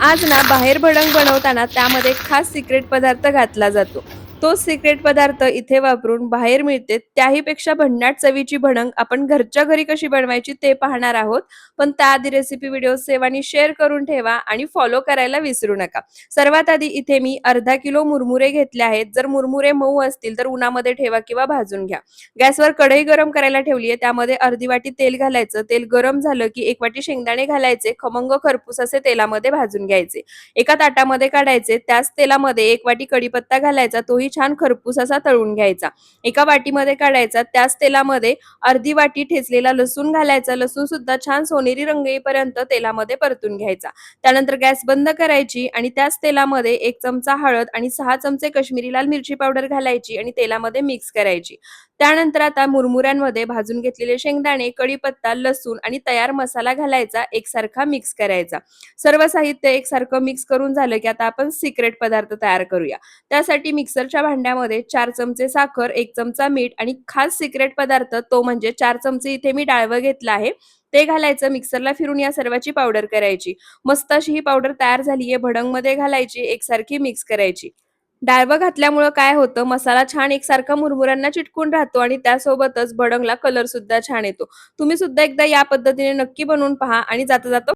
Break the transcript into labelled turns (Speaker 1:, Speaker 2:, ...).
Speaker 1: आज ना बाहेर भडंग बनवताना त्यामध्ये खास सिक्रेट पदार्थ घातला जातो. तोच सिक्रेट पदार्थ इथे वापरून बाहेर मिळते त्याही पेक्षा भन्नाट चवीची भडंग आपण घरच्या घरी कशी बनवायची ते पाहणार आहोत. पण त्याआधी रेसिपी व्हिडिओ सेव्ह आणि शेअर करून ठेवा आणि फॉलो करायला विसरू नका. सर्वात आधी इथे मी अर्धा किलो मुरमुरे घेतले आहेत. जर मुरमुरे मऊ असतील तर उन्हामध्ये ठेवा किंवा भाजून घ्या. गॅसवर कढई गरम करायला ठेवली आहे. त्यामध्ये अर्धी वाटी तेल घालायचं. तेल गरम झालं की 1 वाटी शेंगदाणे घालायचे. खमंग खरपूस असे तेलामध्ये भाजून घ्यायचे. एका ताटामध्ये काढायचे. त्याच तेलामध्ये 1 वाटी कढीपत्ता घालायचा. तोही छान खरपूस असा तळून घ्यायचा. एका वाटीमध्ये काढायचा. त्याच तेलामध्ये अर्धी वाटी ठेचलेला लसूण घालायचा. लसूण सुद्धा छान सोनेरी रंग येईपर्यंत तेलामध्ये परतून घ्यायचा. त्यानंतर गॅस बंद करायची आणि त्याच तेलामध्ये 1 चमचा हळद आणि 6 चमचे काश्मीरी लाल मिरची पावडर घालायची आणि तेलामध्ये मिक्स करायची. त्यानंतर आता मुरमुऱ्यांमध्ये भाजून घेतलेले शेंगदाणे, कढीपत्ता, लसूण आणि तयार मसाला घालायचा. एकसारखा मिक्स करायचा. सर्व साहित्य एकसारखं मिक्स करून झालं की आता आपण सिक्रेट पदार्थ तयार करूया. त्यासाठी मिक्सरच्या भांड्यामध्ये 4 चमचे साखर, 1 चमचा मीठ आणि खास सिक्रेट पदार्थ तो म्हणजे 4 चमचे इथे मी डाळवं घेतलं आहे. ते घालायचं. मिक्सरला फिरून या सर्वाची पावडर करायची. मस्त अशी ही पावडर तयार झाली आहे. भडंगमध्ये घालायची. एकसारखी मिक्स करायची. डाळवं घातल्यामुळं काय होतं, मसाला छान एकसारखा मुरमुऱ्यांना चिटकून राहतो आणि त्यासोबतच भडंगला कलर सुद्धा छान येतो. तुम्ही सुद्धा एकदा या पद्धतीने नक्की बनवून पहा आणि जाता-जाता